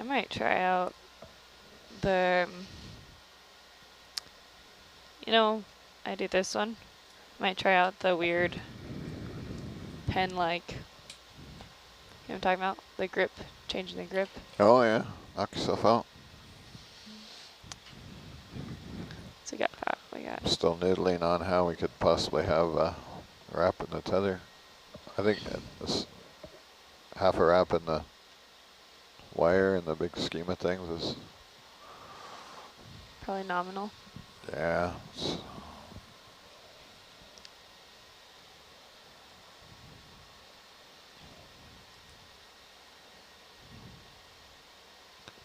I might try out the, you know, I do this one. Might try out the weird pen-like, you know what I'm talking about? The grip, changing the grip. Oh yeah, knock yourself out. So we got that, we got. Still noodling on how we could possibly have a wrap in the tether. I think it's half a wrap in the wire in the big scheme of things is, Probably nominal. yeah.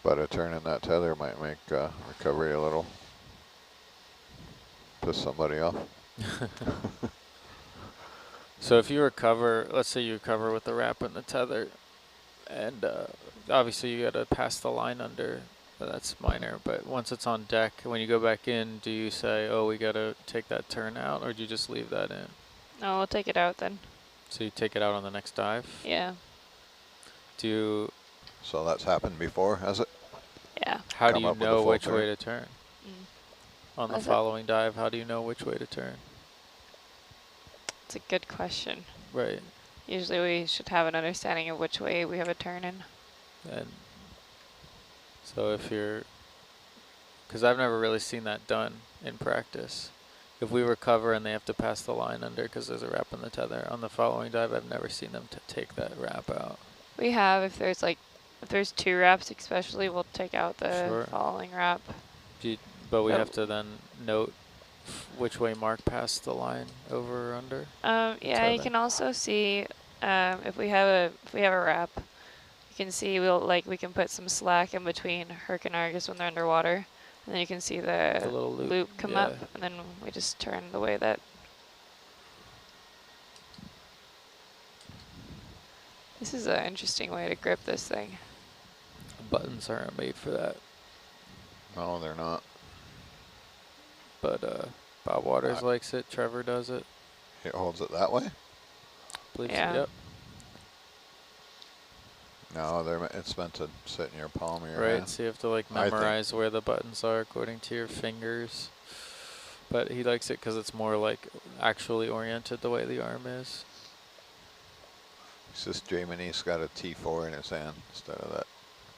But a turn in that tether might make recovery a little, piss somebody off. So if you recover, let's say you recover with the wrap and the tether, and obviously you gotta pass the line under, that's minor, but once it's on deck, when you go back in, do you say, oh, we gotta take that turn out, or do you just leave that in? No, we'll take it out then. So you take it out on the next dive? Yeah. Do you, So that's happened before, has it? Yeah. how do Come you up with a know full which turn. way to turn? On the What's that? following dive, how do you know which way to turn? It's a good question. Right, Usually we should have an understanding of which way we have a turn in. and so if you're, because I've never really seen that done in practice. If we recover and they have to pass the line under because there's a wrap in the tether, on the following dive, I've never seen them take that wrap out. We have, if there's like, if there's 2 wraps especially, we'll take out the Sure. following wrap. But we But- have to then note which way Mark passed the line, over or under? Yeah, you tether. can also see if we have a wrap, you can see we can put some slack in between Herc and Argus when they're underwater, and then you can see the little loop, come yeah. up, and then we just turn the way that. This is an interesting way to grip this thing. Buttons aren't made for that, No, they're not. but Bob Waters likes it, Trevor does it. It holds it that way? Believe Yeah. so, yep. No, it's meant to sit in your palm of your Right, hand. so you have to like I think- memorize where the buttons are according to your fingers. But he likes it because it's more like actually oriented the way the arm is. It's just Jamie's got a T4 in his hand instead of that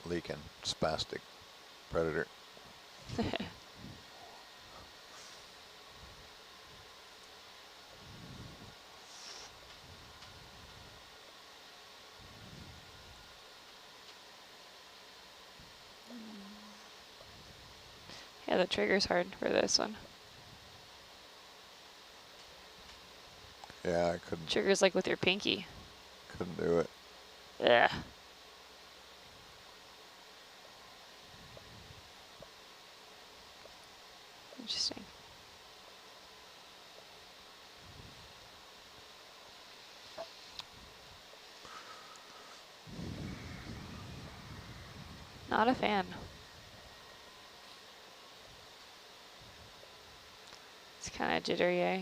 leaking spastic predator. Yeah, the trigger's hard for this one. Yeah, I couldn't Trigger's like with your pinky. do it. Yeah. Interesting. Not a fan. It's kind of jittery, eh?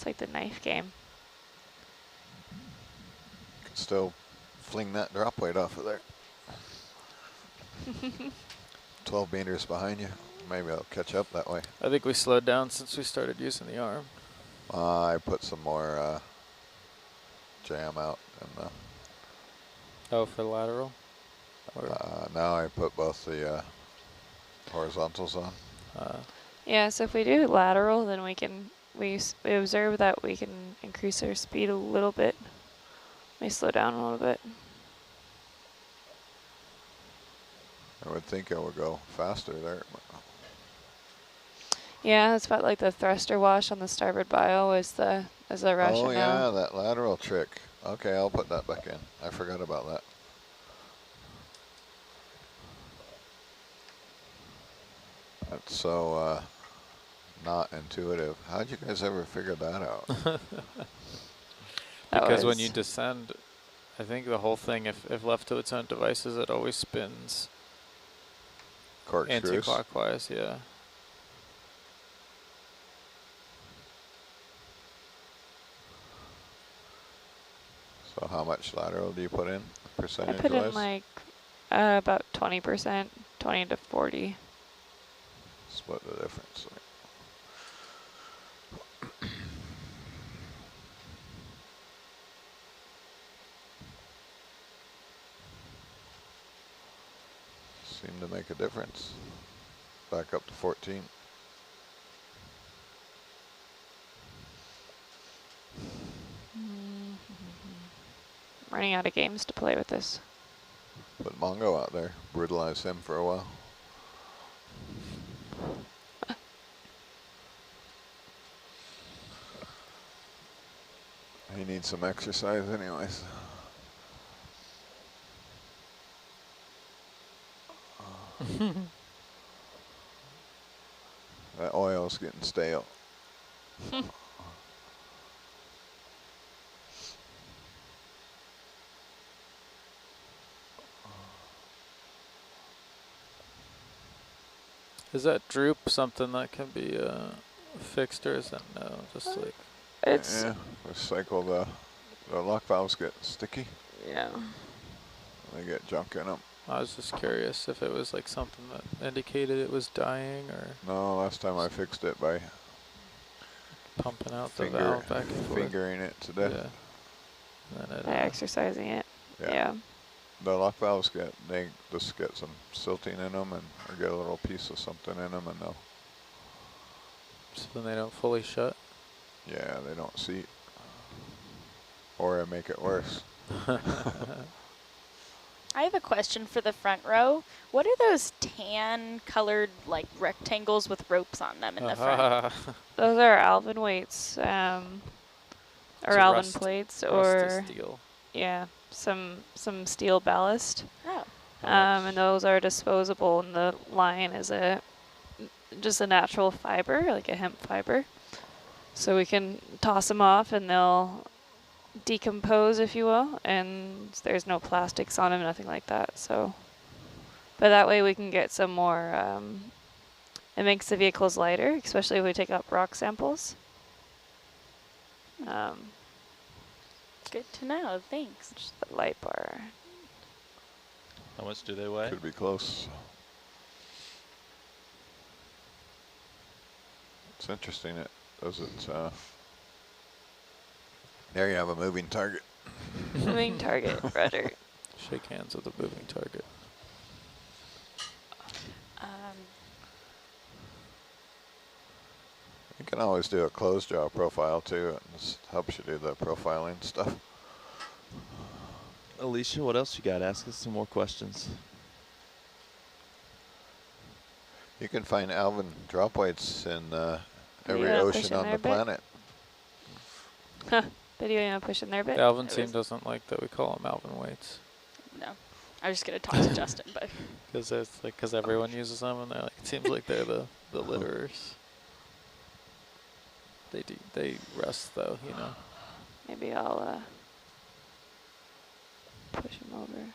It's like the knife game. Could still fling that drop weight off of there. 12 meters behind you. Maybe I'll catch up that way. I think we slowed down since we started using the arm. I put some more jam out in the. Oh, for lateral? Or, Now I put both the horizontals on. Yeah, so if we do lateral, then we observe that we can increase our speed a little bit. May slow down a little bit. I would think I would go faster there. Yeah, it's about like the thruster wash on the starboard bow is the rationale. Oh yeah, that lateral trick. Okay, I'll put that back in. I forgot about that. That's so not intuitive. How'd you guys ever figure that out? Because when you descend, I think the whole thing, if left to its own devices, it always spins Corkscrews? anti-clockwise, yeah. So how much lateral do you put in, I percentage-wise? put in like about 20%, 20 to 40. Split the difference. Seemed to make a difference. Back up to 14. Running out of games to play with this. Put Mongo out there, brutalize him for a while. He needs some exercise anyways. That oil's getting stale. Is that droop something that can be fixed, or is that no, just like... It's Yeah, recycle the lock valves get sticky. yeah. They get junk in them. I was just curious if it was like something that indicated it was dying, or No, last time I fixed it by pumping out the valve back and forth. fingering it to death. Yeah. And then it, By exercising it. Yeah. The lock valves they just get some silting in them, or get a little piece of something in them, and they'll. So then they don't fully shut. Yeah, they don't seat, or I make it worse. I have a question for the front row. What are those tan colored like rectangles with ropes on them in the front? Those are Alvin weights, or Alvin plates, or steel. yeah, some steel ballast. Oh. And those are disposable, and the line is just a natural fiber, like a hemp fiber. So we can toss them off and they'll decompose, if you will, and there's no plastics on them, nothing like that. So, but that way we can get some more, it makes the vehicles lighter, especially if we take up rock samples. Good to know, thanks. Just the light bar. How much do they weigh? Could be close. It's interesting. It doesn't. There you have a moving target. Moving target, rudder. Shake hands with a moving target. You can always do a closed jaw profile too. It just helps you do the profiling stuff. Alicia, what else you got? Ask us some more questions. You can find Alvin drop weights in every Yeah, push ocean in on there the a bit. planet. Video, you want to push in there a bit? The Alvin It team was- doesn't like that we call them Alvin weights. No, I was just gonna talk to Justin, but Because it's like, because everyone uses them, and they're like, it seems like they're the litterers. They rust though, you know. Maybe I'll push him over.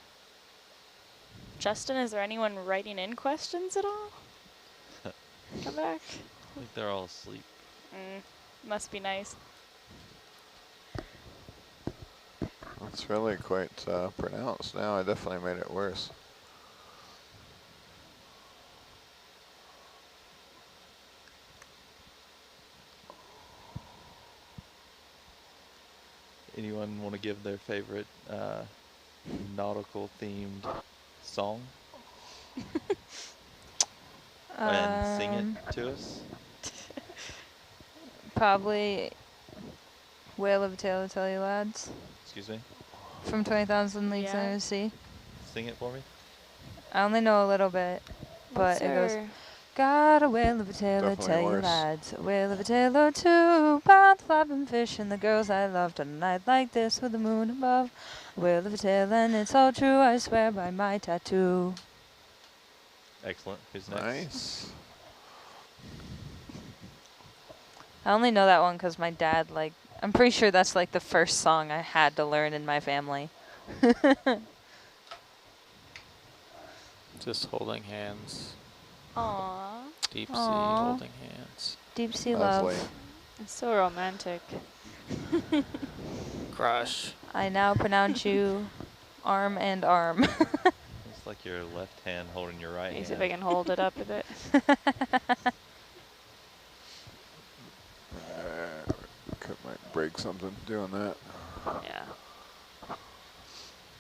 Justin, is there anyone writing in questions at all? Come back. I think they're all asleep. Must be nice. It's really quite pronounced now. I definitely made it worse. Anyone want to give their favorite nautical themed song and sing it to us? Probably Whale of a Tale to Tell You Lads Excuse me? from 20,000 Leagues Yeah. Under the Sea. Sing it for me? I only know a little bit, What's but it goes, our- Got a whale of a tail, I Definitely tell you worse. lads. A whale of a tail or two. About flapping fish and the girls I loved on a night like this with the moon above. A whale of a tail and it's all true, I swear by my tattoo. Excellent. Who's next? Nice. I only know that one because my dad, like, I'm pretty sure that's like the first song I had to learn in my family. Just holding hands. Aww. Deep sea Aw. holding hands. Deep sea Lovely. love. It's so romantic. Crush. I now pronounce you arm and arm. It's like your left hand holding your right Let me hand. see if I can hold it up a bit. Could might break something doing that. Yeah.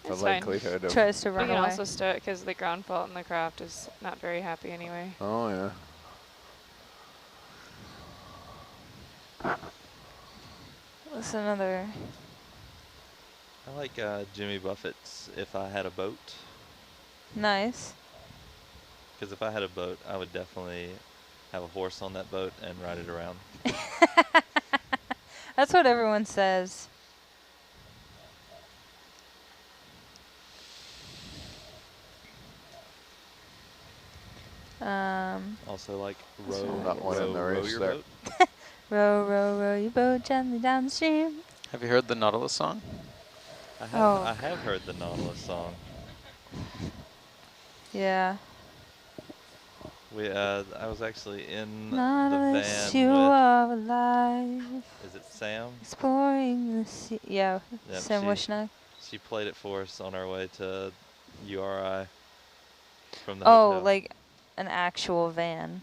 The It's fine. likelihood of. Tries to We run can away. also stow it because the ground fault in the craft is not very happy anyway. Oh yeah. What's another? I like Jimmy Buffett's If I Had a Boat. Nice. Because if I had a boat, I would definitely have a horse on that boat and ride it around. That's what everyone says. Also like That's row, not Not one in row, the row race your there. boat. Row, row, row your boat gently down the stream. Have you heard the Nautilus song? Oh. I have heard the Nautilus song. Yeah. I was actually in the Nautilus, you van are alive. with, is it Sam? Exploring the sea. Yeah, Yep, Sam she- Wishnack. She played it for us on our way to URI from the Oh, hotel. like an actual van.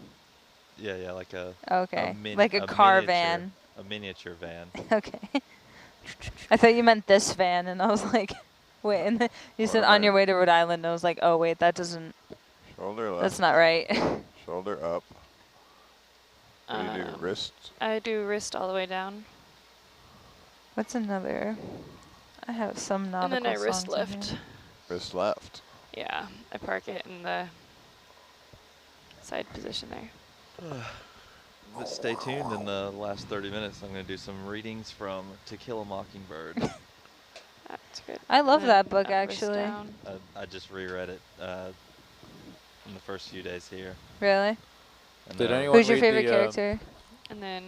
Yeah, like a Okay. min- Like a a car miniature- van. a miniature van. Okay. I thought you meant this van, and I was like, wait. And then you said on your way to Rhode Island, and I was like, oh wait, that doesn't. Shoulder left. That's not right. Shoulder up. What do you do? Wrist? I do wrist all the way down. What's another? I have some And nautical then I wrist songs in lift. here. Wrist left. Yeah, I park it in the side position there. But stay tuned. In the last 30 minutes, I'm going to do some readings from To Kill a Mockingbird. That's good. I love And that then book, wrist actually. down. I just reread it in the first few days here. Really? And Did then anyone Who's your read favorite the, character? And then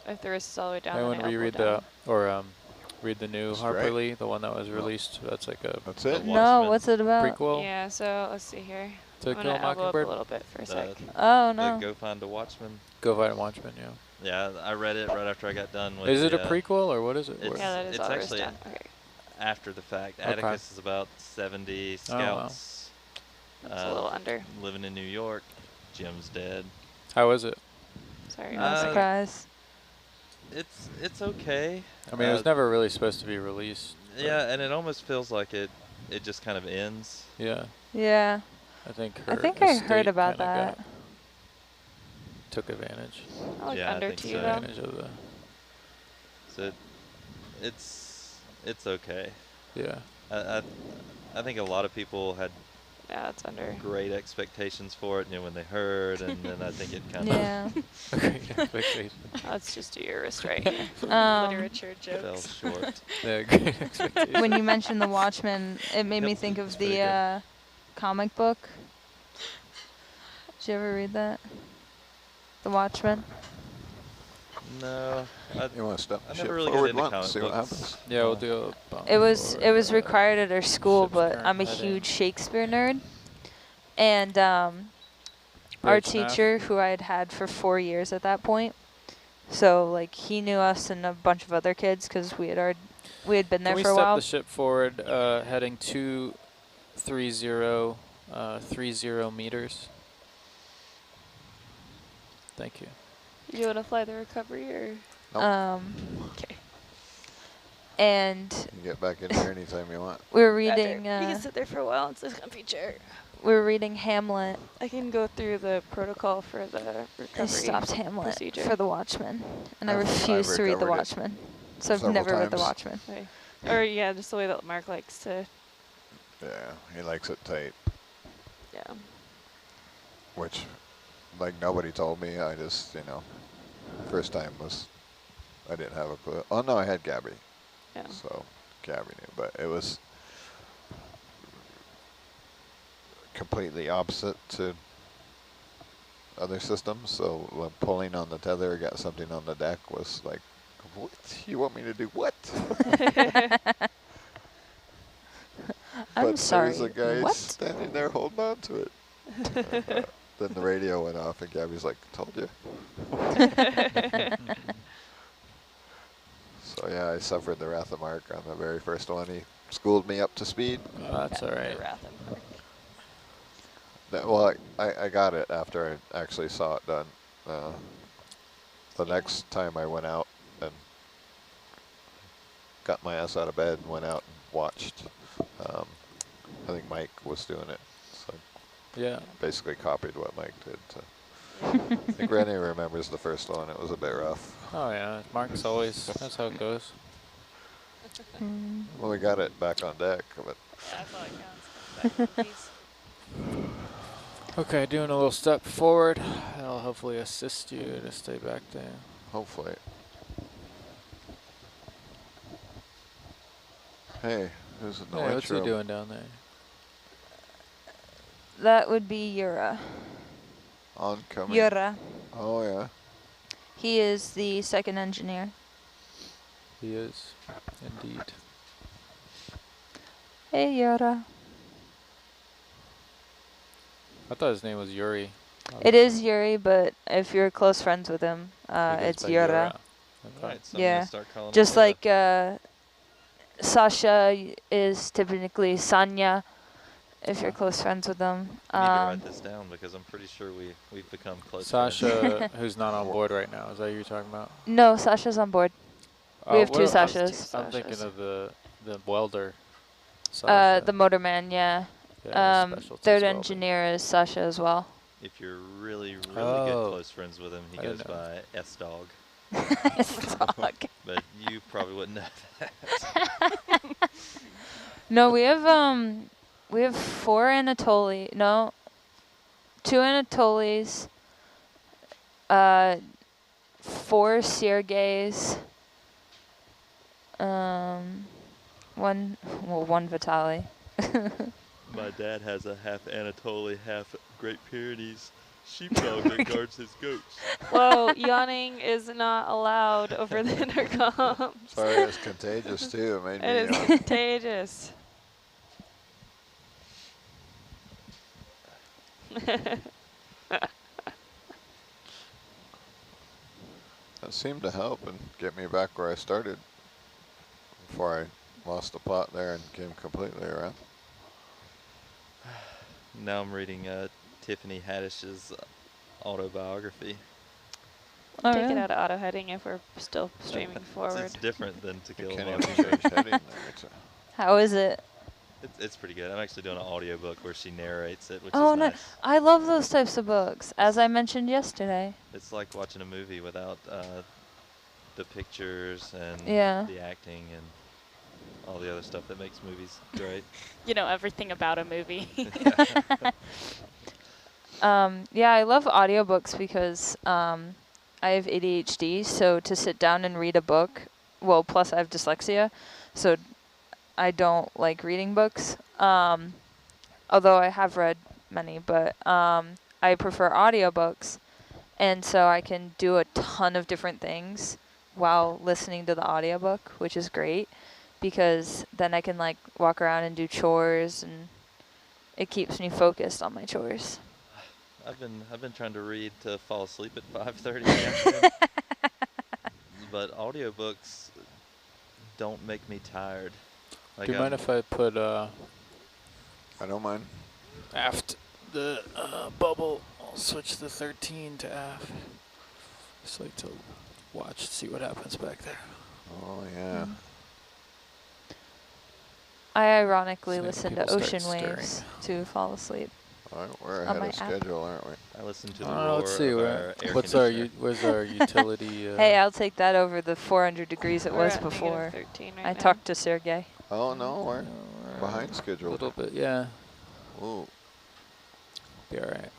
if the wrist is all the way down, Anyone then I elbow reread down. the, or read the new That's Harper right. Lee, the one that was released? That's like a That's it. The No, Watchmen. what's it about? prequel Yeah, so let's see here. to I'm Kill gonna a elbow up a Mockingbird. little bit for a sec. Oh the no. Go Find a Watchman. Go Fight Watchmen, yeah. Yeah, I read it right after I got done with Is it a the, prequel or what is it? it's- Yeah, that is it's all wrist actually down. Okay. after the fact. Okay. Atticus is about 70 Oh, wow. scouts That's a little under. living in New York. Jim's dead. How is it? Sorry. No Uh, surprise. It's okay. I mean, it was never really supposed to be released. but Yeah, and it almost feels like it just kind of ends. Yeah, Yeah. I think I her think I estate heard about kinda that. took advantage. I like Yeah, I under think to so. you though. Advantage of the, So it's okay. yeah. I think a lot of people had Yeah, it's under. great expectations for it, when they heard, and then I think it kind Yeah. Great expectation. Let's just do your wrist right here. Literature of fell jokes. short. Yeah, great expectation. When you mentioned The Watchmen, it made me Yep, think it's of pretty good. the comic book. Did you ever read that? The Watchmen? No, You want to step I shit never really got forward into once, comic see what books. happens. Yeah, we'll do a bump It was forward, required at our school, ship's but current I'm a heading. huge Shakespeare nerd. And our Bridge nav. teacher, who I had for 4 years at that point, so like he knew us and a bunch of other kids because we had been there Can we for a step while. the ship forward, heading 230 meters? Thank you. You want to fly the recovery or? Nope. Okay. And You can get back in here anytime you want. we were Roger. reading. You can sit there for a while. It's a comfy chair. We were reading Hamlet. I can go through the protocol for the I recovery. stopped Hamlet procedure. for The Watchmen, and I I've refuse to read The recovered it Watchmen. So I've several never read The times. Watchmen. Okay. Or yeah, just the way that Mark likes to. Yeah, he likes it tight, Yeah. which like nobody told me. I just, you know, first time was, I didn't have a clue. Oh no, I had Gabby. Yeah. So Gabby knew, but it was completely opposite to other systems. So when pulling on the tether, got something on the deck was like, what? You want me to do what? I'm But sorry. there's a guy What? standing there holding on to it. And, then the radio went off and Gabby's like, told you. So yeah, I suffered the wrath of Mark on the very first one. He schooled me up to speed. That's all right. Well, I got it after I actually saw it done. The next time I went out and got my ass out of bed and went out and watched, I think Mike was doing it. So Yeah. basically copied what Mike did. I think Rennie remembers the first one. It was a bit rough. Oh yeah, Mark's always, that's how it goes. Well, we got it back on deck, but That's all it counts. Okay, doing a little step forward. That'll hopefully assist you to stay back there. hopefully. Hey, who's in the Hey, what's he lunchroom? doing down there? That would be Yura. Oncoming. Yura. Oh yeah. He is the second engineer. He is, indeed. Hey, Yura. I thought his name was Yuri. It is Yuri, but if you're close friends with him, He goes it's by Yura. Okay. Alright, so I'm Yeah. gonna start calling Just him like Sasha is typically Sanya, if you're close friends with them. I need to write this down because I'm pretty sure we've become close friends. Sasha, who's not on board right now. Is that who you're talking about? No, Sasha's on board. We have two well, I was- Sashas. I'm thinking of the welder. The motorman, yeah. Yeah, the specialties Third welder. engineer is Sasha as well. If you're really, really Oh. good close friends with him, he I goes didn't know. by S-Dog. Dog. But you probably wouldn't know that. No, we have 4 Anatoli. No, 2 Anatolis. 4 Sergeys. One Vitali. My dad has a half Anatoly, half Great Pyrenees sheepdog that guards his goats. Whoa, yawning is not allowed over the intercom. Sorry, it's contagious too. It made me. It is contagious. That seemed to help and get me back where I started before I lost the plot there and came completely around. Now I'm reading Tiffany Haddish's autobiography. Oh, Take really? it out of auto heading if we're still streaming forward. It's different than To You Kill a can't even Mockingbird. change heading there. It's How is it? It's pretty good. I'm actually doing an audiobook where she narrates it, which Oh, is no. nice. I love those types of books, as I mentioned yesterday. It's like watching a movie without the pictures and Yeah. the acting and all the other stuff that makes movies great. You know everything about a movie. Yeah, I love audiobooks because I have ADHD, so to sit down and read a book, well, plus I have dyslexia, so I don't like reading books, although I have read many, but I prefer audiobooks, and so I can do a ton of different things while listening to the audiobook, which is great, because then I can like walk around and do chores, and it keeps me focused on my chores. I've been trying to read to fall asleep at 5:30 in the afternoon, but audiobooks don't make me tired. Like Do you mind if I put I don't mind. aft the bubble? I'll switch the 13 to aft. Just like to watch, see what happens back there. Oh yeah. I ironically Seeing listen to people start ocean stirring. waves to fall asleep. All right, we're On ahead my of app. schedule, aren't we? I listen to the Oh, roar let's see. of Where, our air what's our conditioner. where's our utility? Hey, I'll take that over the 400 degrees it We're was at before. -13 right I now. talked to Sergey. Oh no, we're we're behind a schedule. little bit, yeah. Ooh. Be all right.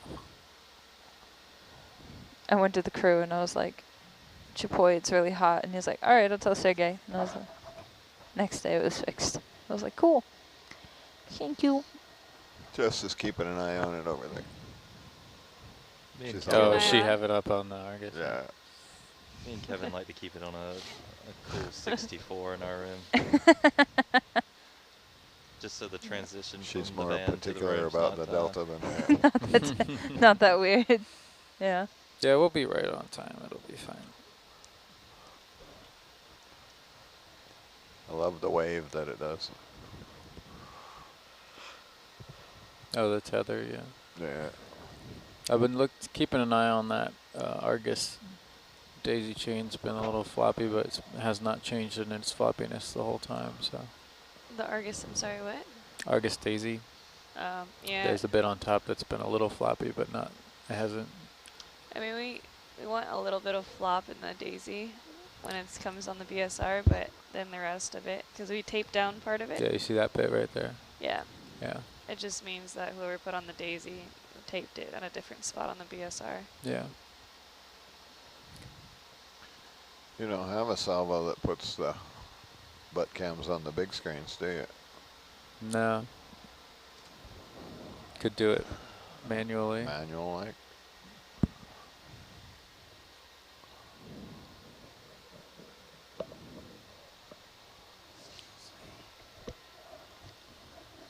I went to the crew and I was like, Chipoy, it's really hot. And he was like, all right, I'll tell Sergey. And I was like, next day it was fixed. I was like, cool. Thank you. Jess is keeping an eye on it over there. Me and She's Kevin, Oh, Keep does an she eye on have it up on the Argus? Yeah. me and Kevin like to keep it on a cool 64 in our room. Just so the transition She's from the more van to the particular room's about not, the Delta than I am. That's not that weird. Yeah. Yeah, we'll be right on time. It'll be fine. I love the wave that it does. Oh, the tether, yeah. Yeah. I've been keeping an eye on that Argus daisy chain's been a little floppy, but it has not changed in its floppiness the whole time. So The Argus, I'm sorry, what? Argus daisy, Yeah. there's a bit on top that's been a little floppy, but it hasn't. I mean, we want a little bit of flop in the daisy when it comes on the BSR, but then the rest of it, because we taped down part of it. Yeah, you see that bit right there? Yeah. Yeah. It just means that whoever put on the daisy taped it at a different spot on the BSR. Yeah. You don't have a salvo that puts the butt cams on the big screens, do you? No. Could do it manually. Manual like.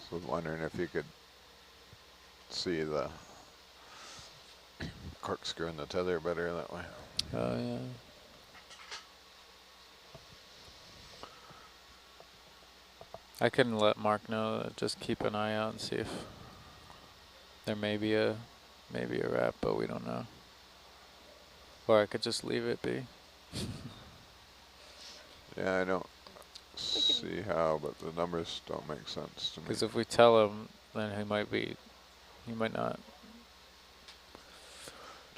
So I was wondering if you could see the corkscrew and the tether better that way. Oh, yeah. I can let Mark know, just keep an eye out and see if there may be a wrap, but we don't know. Or I could just leave it be. Yeah, I don't see how, but the numbers don't make sense to me. Because if we tell him, then he might not.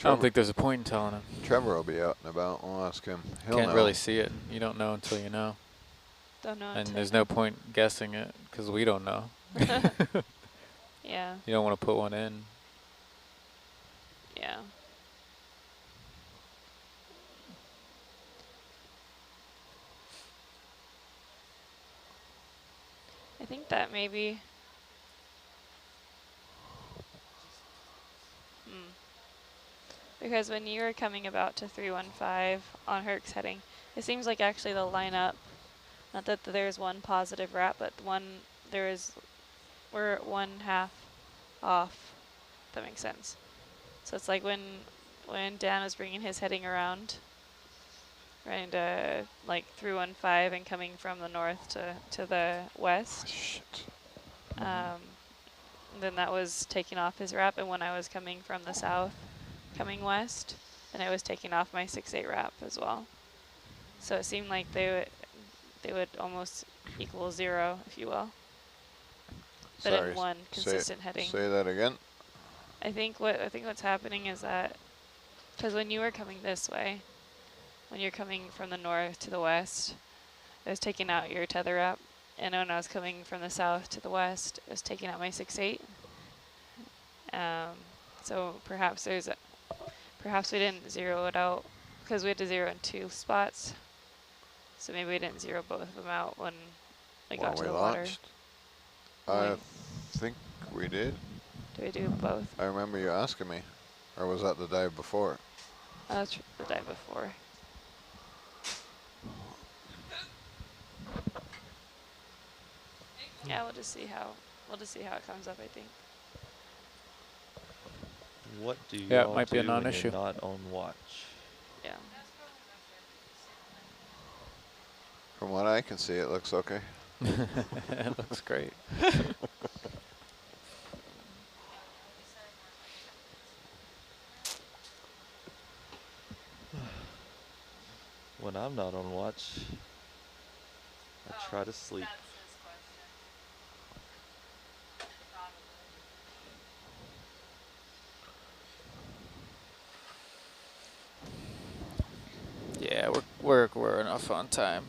I don't think there's a point in telling him. Trevor will be out and about. We'll ask him. He'll Can't know. really see it. You don't know until you know. Don't know. And there's no point guessing it because we don't know. Yeah. You don't want to put one in. Yeah. I think that maybe. Because when you were coming about to 315 on Herc's heading, it seems like actually they'll line up. Not that there's one positive wrap, but we're 1/2 off. If that makes sense. So it's like when Dan was bringing his heading around, right into like 315 and coming from the north to the west. Shit. Then that was taking off his wrap, and when I was coming from the south, coming west, then I was taking off my 6/8 wrap as well. So it seemed like they would almost equal 0, if you will. But Sorry, in one consistent heading. Say that again. I think what's happening is that because when you were coming this way, when you're coming from the north to the west, I was taking out your tether wrap, and when I was coming from the south to the west, I was taking out my 6/8. So perhaps we didn't zero it out because we had to zero in 2 spots. So maybe we didn't zero both of them out when we got to the water. I think we did. Do we do both? I remember you asking me. Or was that the dive before? That's the dive before. Yeah, we'll just see how it comes up, I think. What do you Yeah, it all might be a do when non-issue. you're not on watch? Yeah. From what I can see, it looks okay. It looks great. When I'm not on watch, I try to sleep. Yeah, we're enough on time.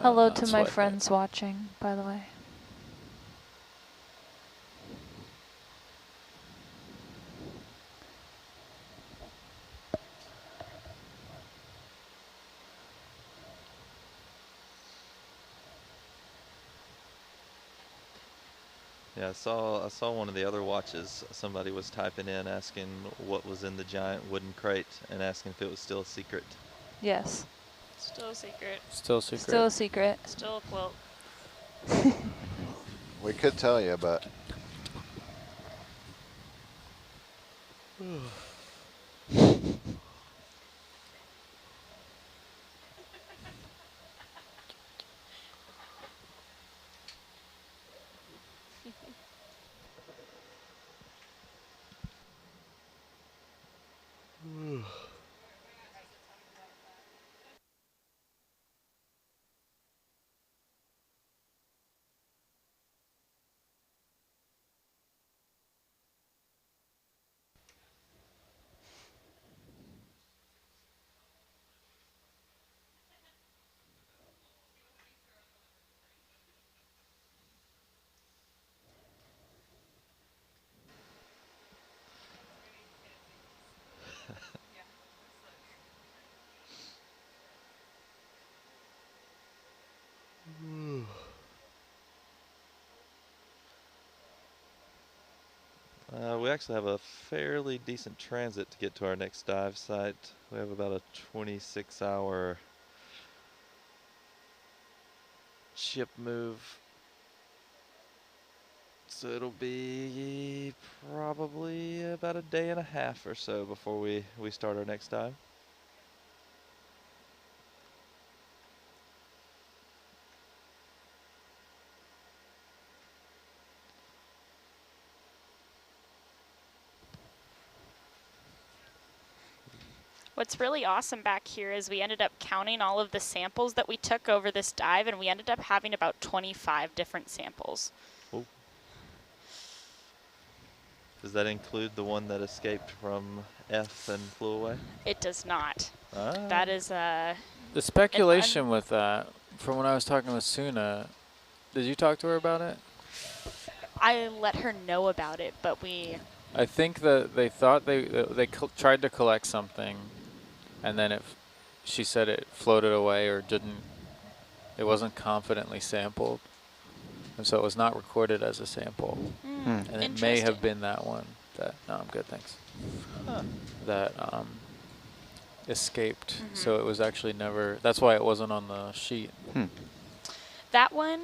Hello Not to my sweating it. friends watching, by the way. Yeah, I saw one of the other watches. Somebody was typing in asking what was in the giant wooden crate and asking if it was still a secret. Yes. Still a secret. Still secret. Still a secret. Still a quilt. We could tell you, but we actually have a fairly decent transit to get to our next dive site. We have about a 26-hour ship move. So it'll be probably about a day and a half or so before we start our next dive. What's really awesome back here is we ended up counting all of the samples that we took over this dive, and we ended up having about 25 different samples. Oh. Does that include the one that escaped from F and flew away? It does not. Ah. That is The speculation with that, from when I was talking with Suna, did you talk to her about it? I let her know about it, but I think that they thought they tried to collect something, and then she said it floated away or it wasn't confidently sampled, and so it was not recorded as a sample. And it may have been that one that, no, I'm good, thanks. Huh. That escaped. So it was actually never, that's why it wasn't on the sheet. that one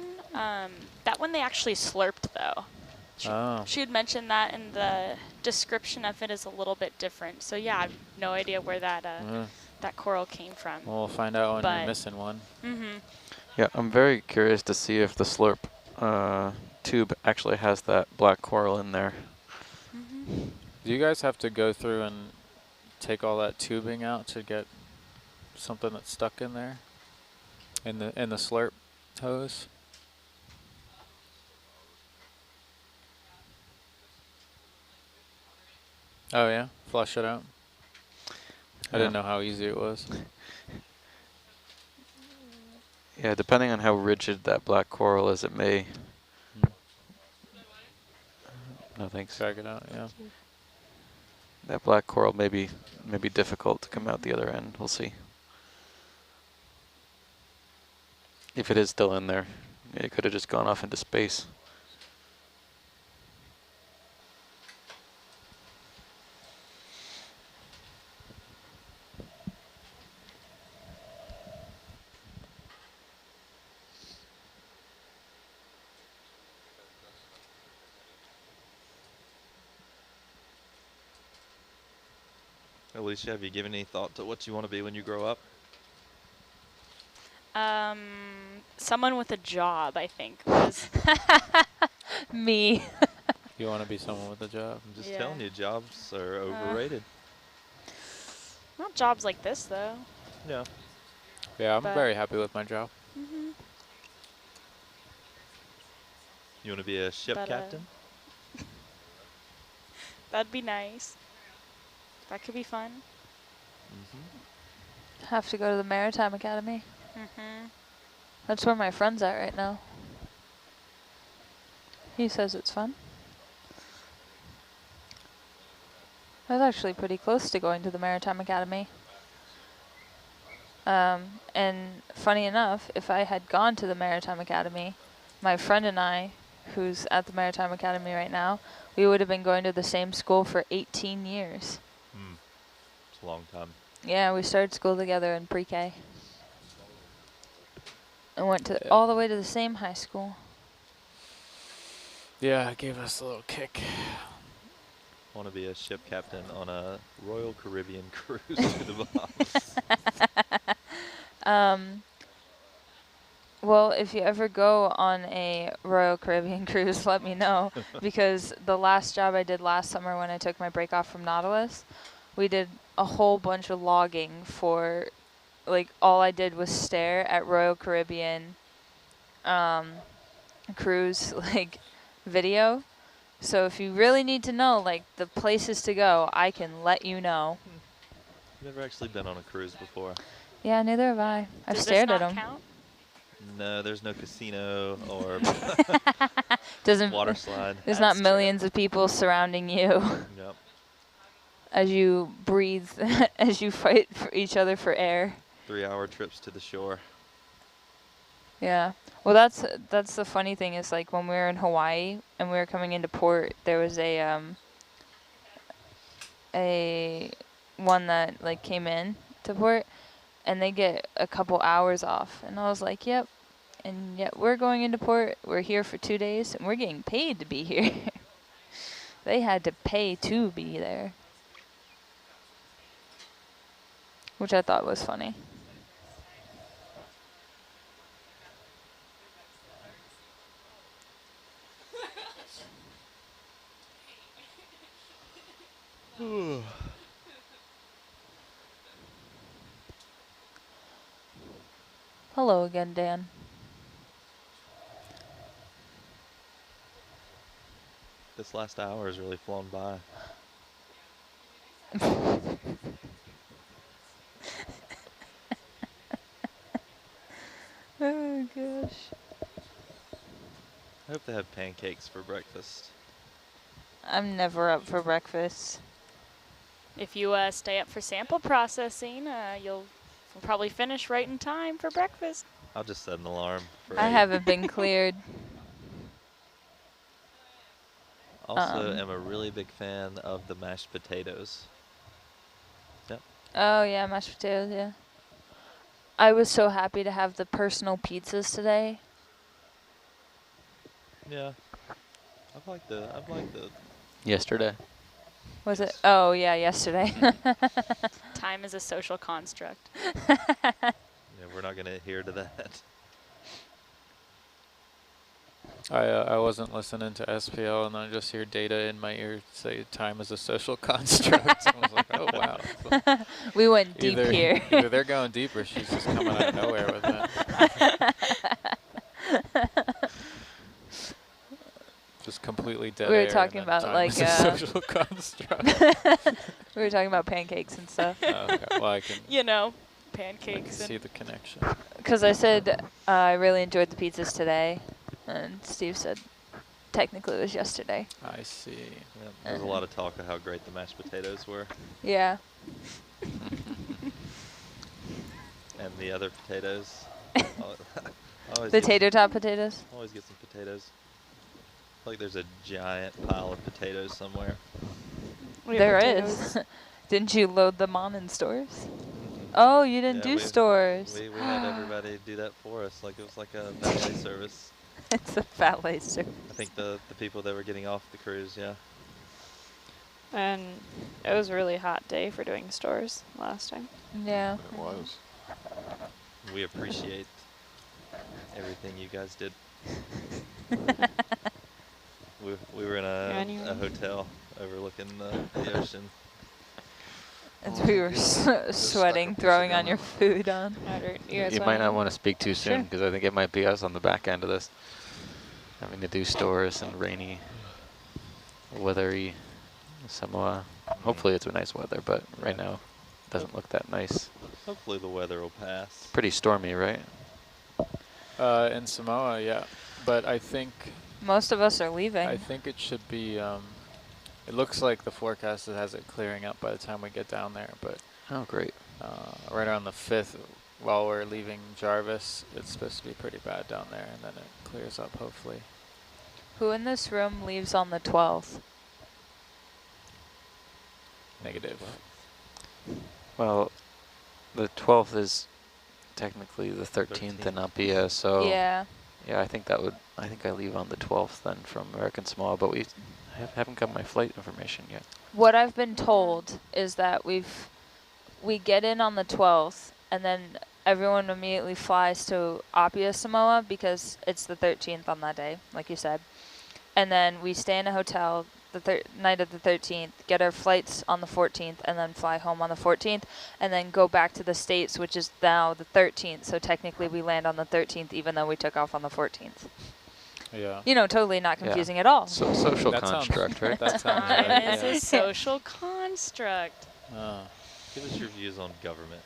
they actually slurped though. She had mentioned that, in the description of it is a little bit different. So yeah, I have no idea where that that coral came from. Well, we'll find out when you're missing one. Yeah, I'm very curious to see if the slurp tube actually has that black coral in there. Do you guys have to go through and take all that tubing out to get something that's stuck in there? In the slurp hose? Oh yeah, flush it out. I didn't know how easy it was. Yeah, depending on how rigid that black coral is, it may. No thanks. Drag it out, yeah. That black coral may be difficult to come out the other end. We'll see. If it is still in there, it could have just gone off into space. Alicia, have you given any thought to what you want to be when you grow up? Someone with a job, I think. Was Me. You want to be someone with a job? I'm just telling you, jobs are overrated. Not jobs like this, though. Yeah. Yeah, I'm very happy with my job. You want to be a ship captain? That'd be nice. That could be fun. Have to go to the Maritime Academy. That's where my friend's at right now. He says it's fun. I was actually pretty close to going to the Maritime Academy. And funny enough, if I had gone to the Maritime Academy, my friend and I who's at the Maritime Academy right now, we would have been going to the same school for 18 years. It's a long time. Yeah, we started school together in pre-K. And went to all the way to the same high school. Yeah, it gave us a little kick. I want to be a ship captain on a Royal Caribbean cruise to the Bahamas. Well, if you ever go on a Royal Caribbean cruise, let me know. Because the last job I did last summer when I took my break off from Nautilus, we did a whole bunch of logging for, like, all I did was stare at Royal Caribbean cruise, like, video. So if you really need to know, like, the places to go, I can let you know. Never actually been on a cruise before. Yeah, neither have I. I've Does stared this at not them. count? No, there's no casino or Doesn't water slide. There's That's not millions of people surrounding you Yep. as you breathe, as you fight for each other for air. 3-hour trips to the shore. Yeah. Well, that's the funny thing is, like, when we were in Hawaii and we were coming into port, there was a one that, like, came in to port, and they get a couple hours off, and I was like, yep. And yet we're going into port. We're here for 2 days, and we're getting paid to be here. They had to pay to be there, which I thought was funny. Hello again, Dan. This last hour has really flown by. Oh gosh. I hope they have pancakes for breakfast. I'm never up for breakfast. If you stay up for sample processing, you'll probably finish right in time for breakfast. I'll just set an alarm for I 8. haven't been cleared. Also am a really big fan of the mashed potatoes. Yep. Oh yeah, mashed potatoes, yeah. I was so happy to have the personal pizzas today. Yeah. I've liked the Yesterday. Was it? Oh yeah, yesterday. Time is a social construct. Yeah, we're not going to adhere to that. I wasn't listening to SPL, and I just hear data in my ear say time is a social construct. I was like, oh wow. So We went deep here. Either they're going deep, or she's just coming out of nowhere with that. Just completely dead We were air, talking and then about, time like, is a social construct. We were talking about pancakes and stuff. Oh, okay. Well, I can You know, I can pancakes see and the connection. Because I said I really enjoyed the pizzas today, and Steve said technically it was yesterday. I see. Yep. There was a lot of talk of how great the mashed potatoes were. Yeah. And the other potatoes. Always The get tater tot potatoes. Always get some potatoes. Like there's a giant pile of potatoes somewhere. There is. Didn't you load them on in stores? Oh, you didn't Yeah, do stores. We had everybody do that for us, like it was like a valet service. It's a valet service. I think the people that were getting off the cruise, yeah. And it was a really hot day for doing stores last time. Yeah. It was. We appreciate everything you guys did. we were in a hotel overlooking the ocean. As we were sweating, throwing on your food on. You might not want to speak too soon, because I think it might be us on the back end of this. Having to do stores and rainy, weathery Samoa. Hopefully it's a nice weather, but right now it doesn't look that nice. Hopefully the weather will pass. Pretty stormy, right? In Samoa, yeah. But I think Most of us are leaving. I think it should be. It looks like the forecast has it clearing up by the time we get down there, but Oh, great. right around the 5th, while we're leaving Jarvis, it's supposed to be pretty bad down there, and then it clears up hopefully. Who in this room leaves on the 12th? Negative. Well, the 12th is technically the 13th in Apia, so Yeah. yeah, I think I leave on the 12th then from American Samoa, but we haven't got my flight information yet. What I've been told is that we get in on the 12th, and then everyone immediately flies to Apia, Samoa, because it's the 13th on that day, like you said. And then we stay in a hotel the night of the 13th, get our flights on the 14th, and then fly home on the 14th, and then go back to the States, which is now the 13th. So technically we land on the 13th, even though we took off on the 14th. Yeah. You know, totally not confusing at all. So social That construct, right? That sounds Time right. is Yeah. a social construct. Give us your views on government.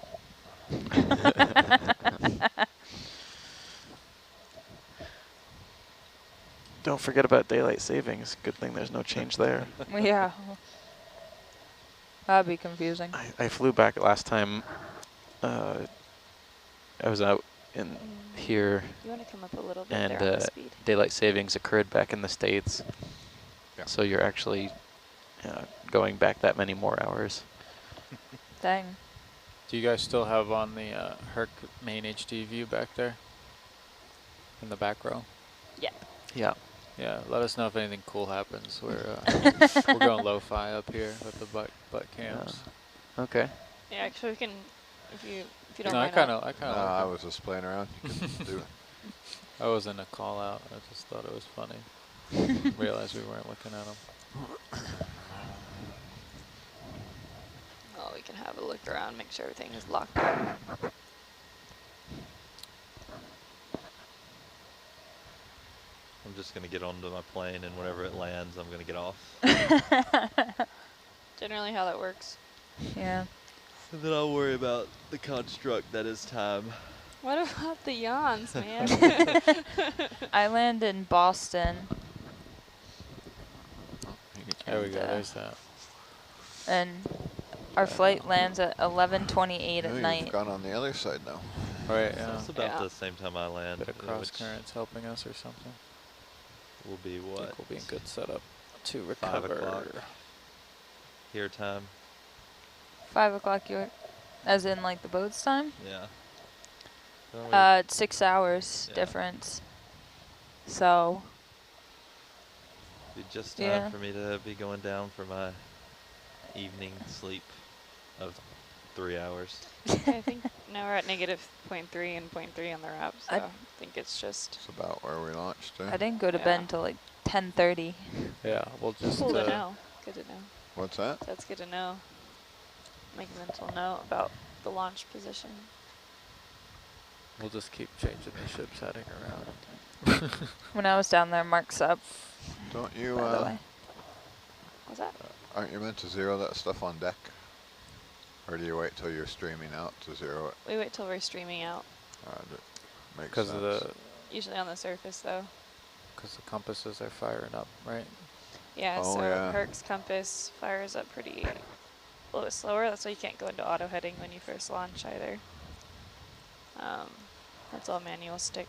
Don't forget about daylight savings. Good thing there's no change there. Yeah. That'd be confusing. I flew back last time. I was out in here, You want to come up a little bit and there on the speed. daylight savings occurred back in the States. Yeah. So you're actually going back that many more hours. Dang. Do you guys still have on the Herc main HD view back there? In the back row? Yeah. Yeah. Yeah, let us know if anything cool happens. We're going lo-fi up here with the butt cams. Okay. Yeah, actually we can, if you don't No, I mind. kind of No, like I it. was just playing around. You can do it. I wasn't a call out. I just thought it was funny. Realized we weren't looking at them. Oh, we can have a look around, make sure everything is locked up. I'm just going to get onto my plane, and whenever it lands, I'm going to get off. Generally how that works. Yeah. And then I'll worry about the construct that is time. What about the yawns, man? I land in Boston, There we go. And, There's that. and our flight lands at 11:28 at You've night. gone on the other side now. Right, So yeah. it's about Yeah. the same time I land. Bit of cross which currents helping us or something. will be I what? think we'll be in good setup to 5 recover. o'clock here time. 5 o'clock your, as in like the boat's time? Yeah. Well, It's 6 hours Yeah. difference. So, it'd be just time yeah. for me to be going down for my evening sleep of 3 hours. I think now we're at -0.3 and 0.3 on the wrap, so I think it's just It's about where we launched. I didn't go to bed until like 10:30. Yeah, we'll just. cool to know. Good to know. What's that? That's good to know. Make a mental note about the launch position. We'll just keep changing the ship's heading around. When I was down there, Mark's up, Don't you, by the way. What's that? aren't you meant to zero that stuff on deck? Or do you wait till you're streaming out to zero it? We wait till we're streaming out. That makes Because sense. of the Usually on the surface, though. compasses are firing up, right? Yeah, Oh, so yeah. Herc's compass fires up a little bit slower. That's why you can't go into auto heading when you first launch either. That's all manual stick.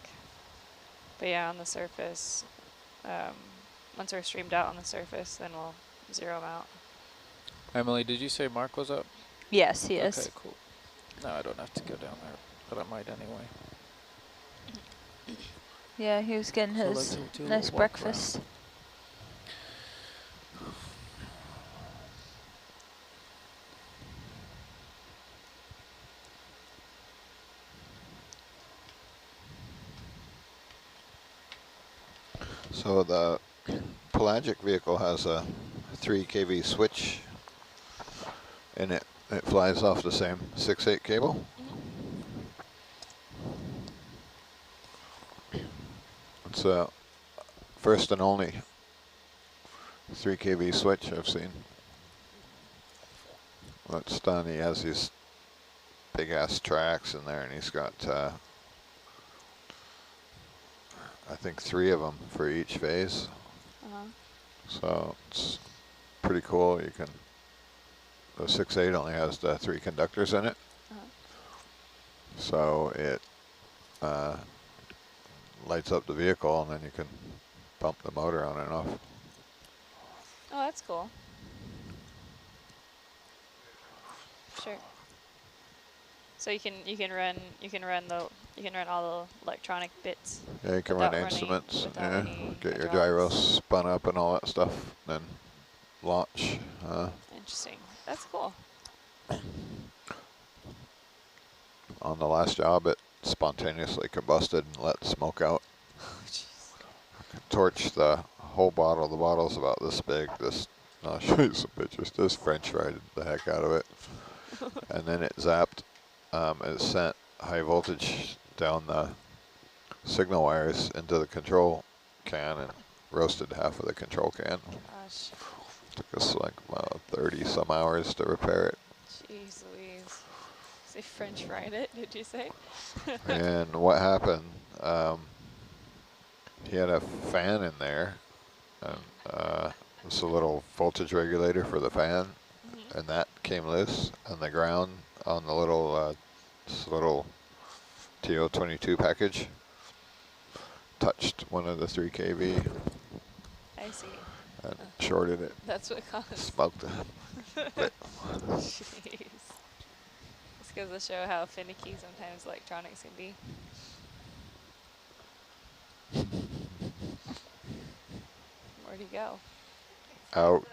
But yeah, on the surface, once we're streamed out on the surface, then we'll zero them out. Emily, did you say Mark was up? Yes, he is. Okay, cool. No, I don't have to go down there, but I might anyway. Yeah, he was getting So his let's do a nice little walk breakfast. So the pelagic vehicle has a 3 kV switch in it. It flies off the same 6/8 cable. It's a first and only 3 kV switch I've seen. That's done. He has these big ass tracks in there, and he's got I think 3 of them for each phase. So it's pretty cool. You can, the 6/8 only has the 3 conductors in it. So it lights up the vehicle, and then you can pump the motor on and off. Oh, that's cool. Sure. So you can run all the electronic bits. Yeah, you can run instruments. Yeah, get your hydraulics. gyros spun up and all that stuff. Then launch. Interesting. That's cool. On the last job, it spontaneously combusted and let smoke out. Torched the whole bottle. The bottle's about this big. I'll show you some pictures. This French fried the heck out of it. And then it zapped. It sent high voltage down the signal wires into the control can and roasted half of the control can. Gosh. Took us like 30 some hours to repair it. Jeez Louise. Say French fried it, did you say? And what happened, he had a fan in there, and it's a little voltage regulator for the fan, and that came loose, and the ground on the little, this little TO22 package touched one of the 3 kV I see. and shorted it. That's what caused. Smoked it. Jeez. This goes to show how finicky sometimes electronics can be. Where'd he go? Out.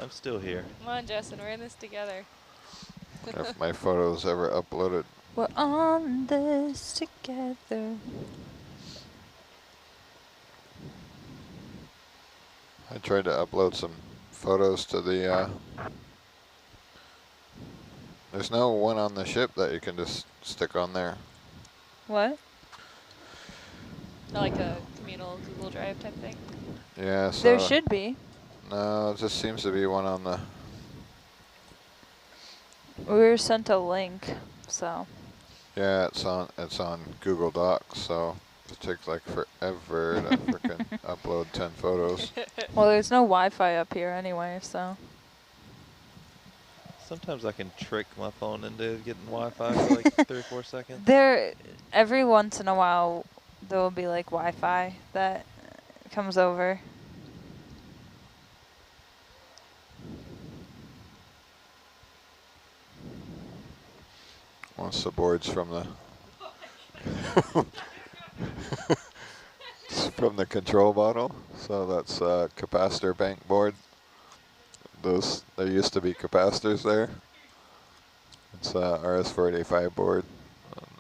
I'm still here. Come on, Justin, we're in this together. If my photos ever uploaded. We're on this together. I tried to upload some photos to the, there's no one on the ship that you can just stick on there. What? Like a communal Google Drive type thing? Yeah, so. There should be. No, it just seems to be one on the. We were sent a link, so. Yeah, it's on Google Docs, so it takes like forever to freaking upload 10 photos. Well, there's no Wi-Fi up here anyway, so. Sometimes I can trick my phone into getting Wi-Fi for like 3 or 4 seconds. Every once in a while, there will be like Wi-Fi that comes over. Once the board's from the it's from the control bottle, so that's capacitor bank board. There used to be capacitors there. It's a RS485 board,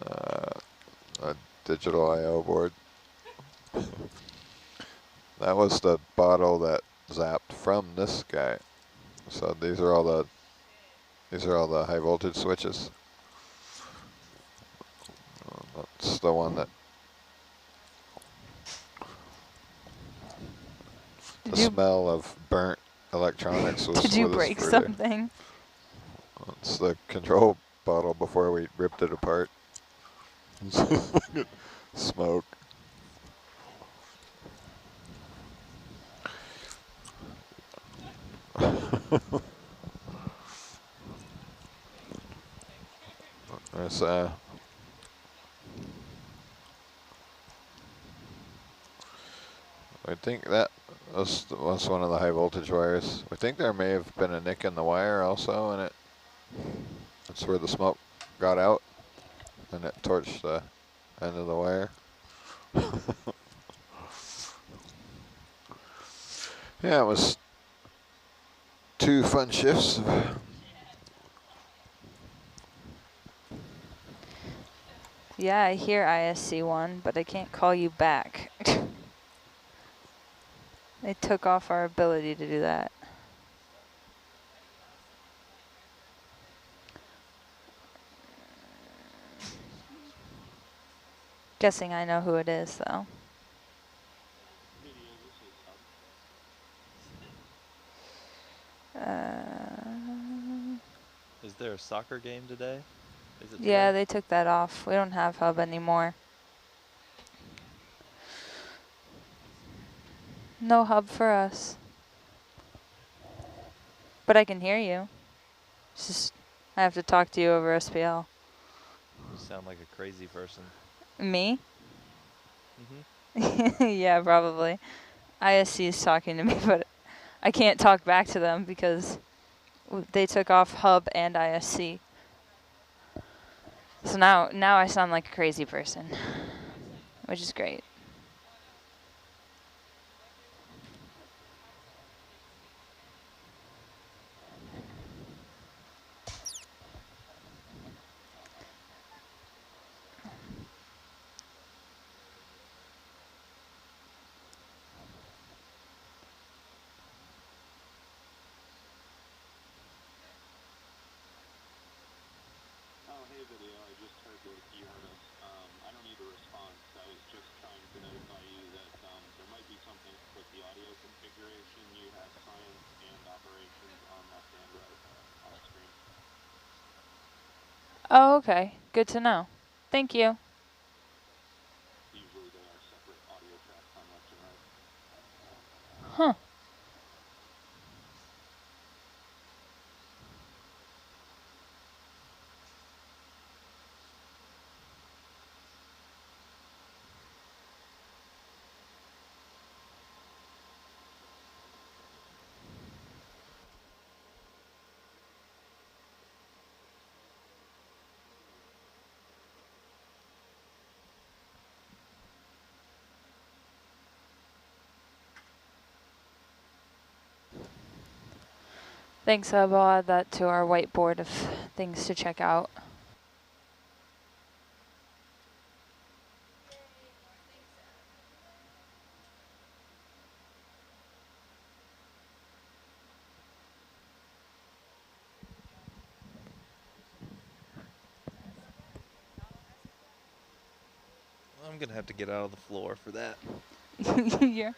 a digital I/O board. That was the bottle that zapped from this guy. So these are all the high voltage switches. That's the one that the smell of burnt electronics was. Did you break something? It's the control bottle before we ripped it apart. Smoke. There's I think that was one of the high voltage wires. I think there may have been a nick in the wire also, and that's where the smoke got out, and it torched the end of the wire. Yeah, it was 2 fun shifts. Yeah, I hear ISC1, but I can't call you back. They took off our ability to do that. Guessing I know who it is, though. Is there a soccer game today? Is it Yeah, today? they took that off. We don't have hub anymore. No hub for us. But I can hear you. It's just, I have to talk to you over SPL. You sound like a crazy person. Me? Mm-hmm. Yeah, probably. ISC is talking to me, but I can't talk back to them because they took off hub and ISC. So now I sound like a crazy person, which is great. Oh, okay. Good to know. Thank you. Huh. Thanks, Hub. I'll add that to our whiteboard of things to check out. I'm gonna have to get out of the floor for that. Yeah.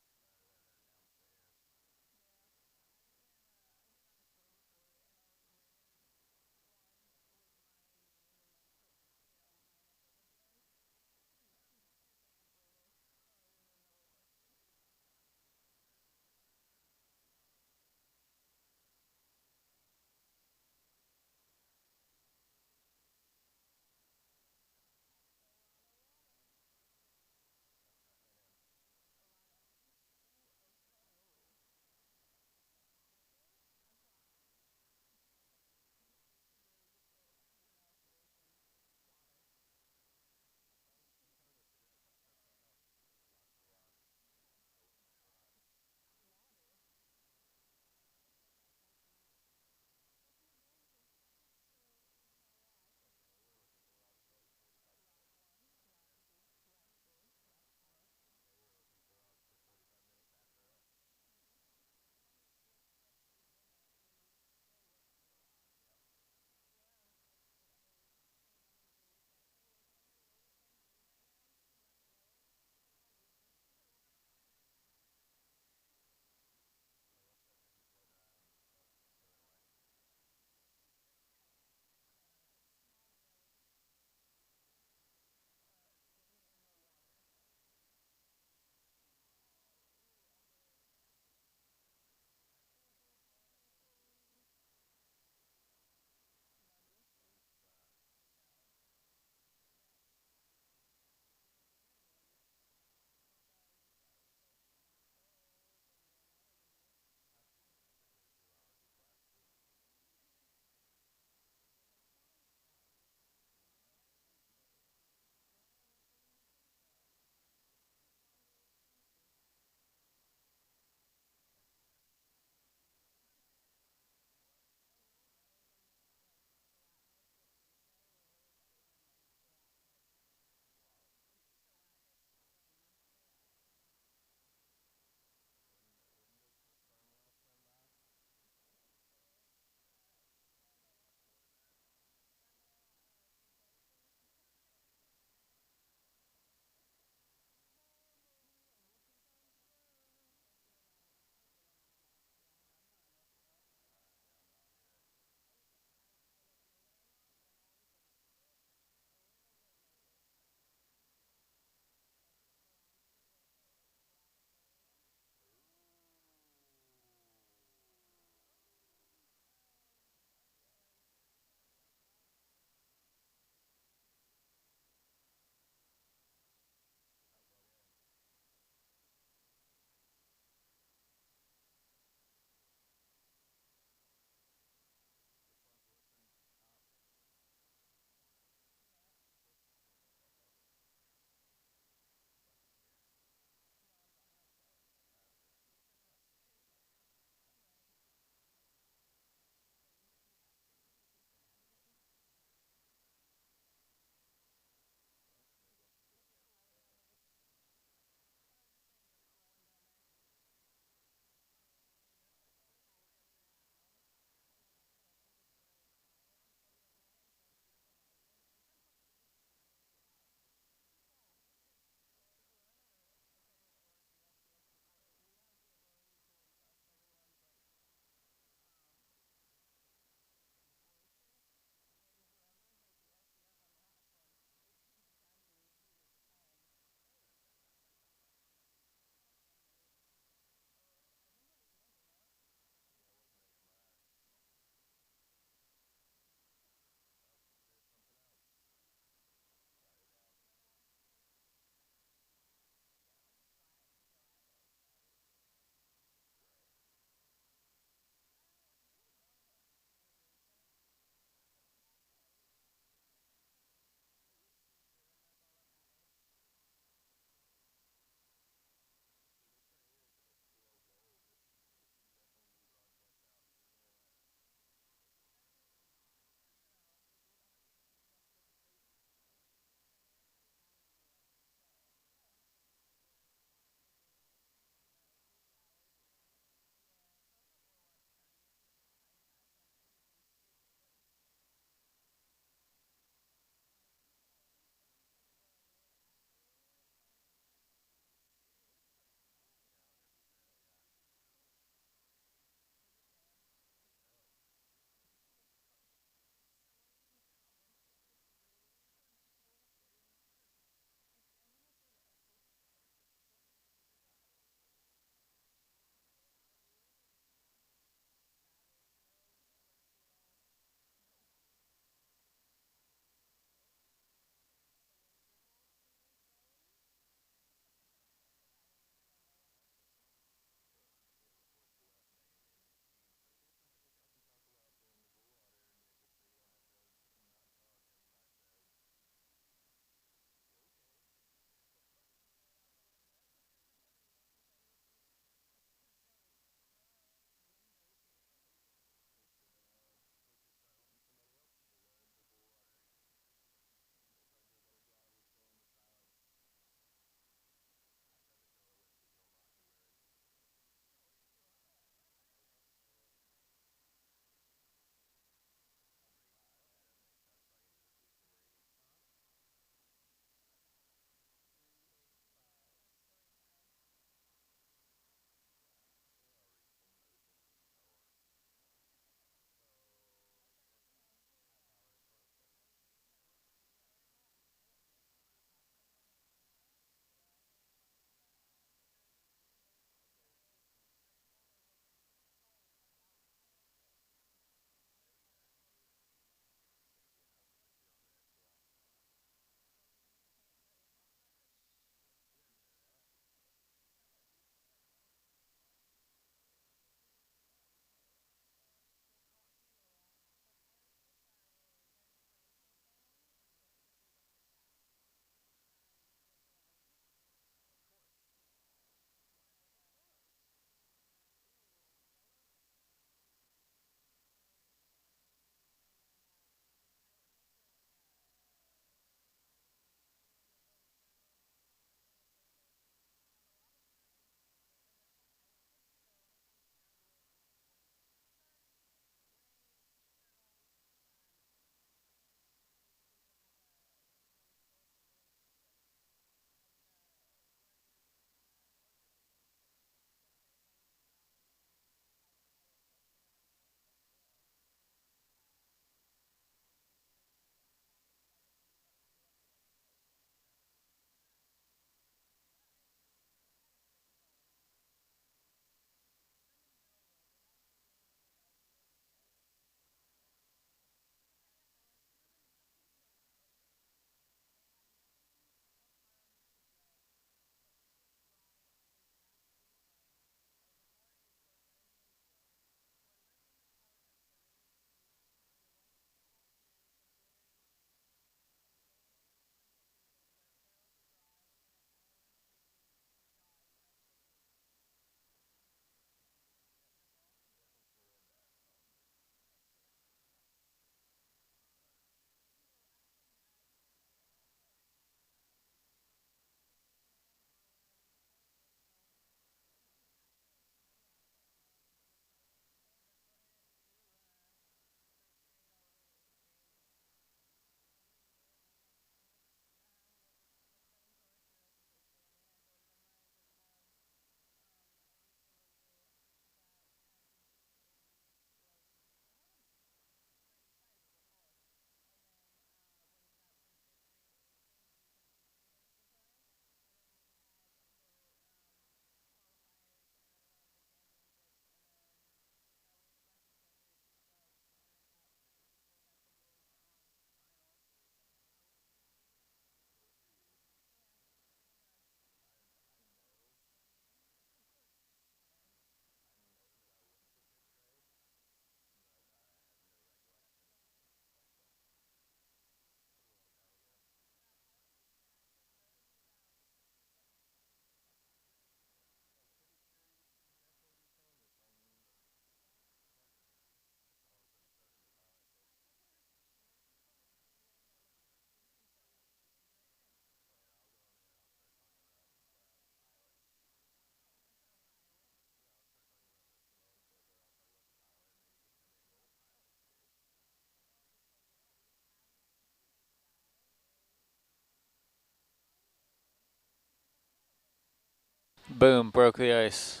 Boom, broke the ice.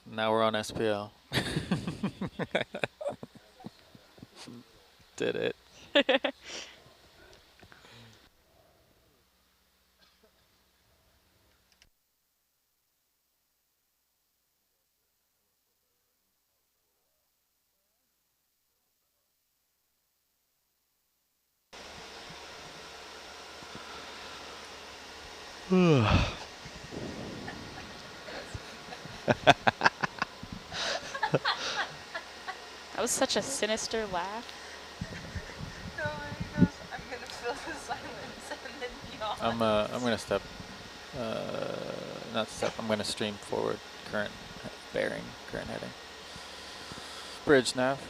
Now we're on SPL. Did it. That was such a sinister laugh. I'm gonna fill the silence and then yawn. I'm gonna step, not step. I'm gonna stream forward. Current bearing, current heading. Bridge nav.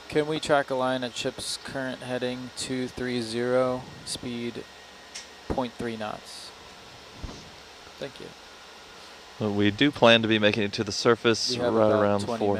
Can we track a line at ship's current heading 230, speed 0.3 knots? Thank you. Well, we do plan to be making it to the surface We have right about around 20 4. minutes.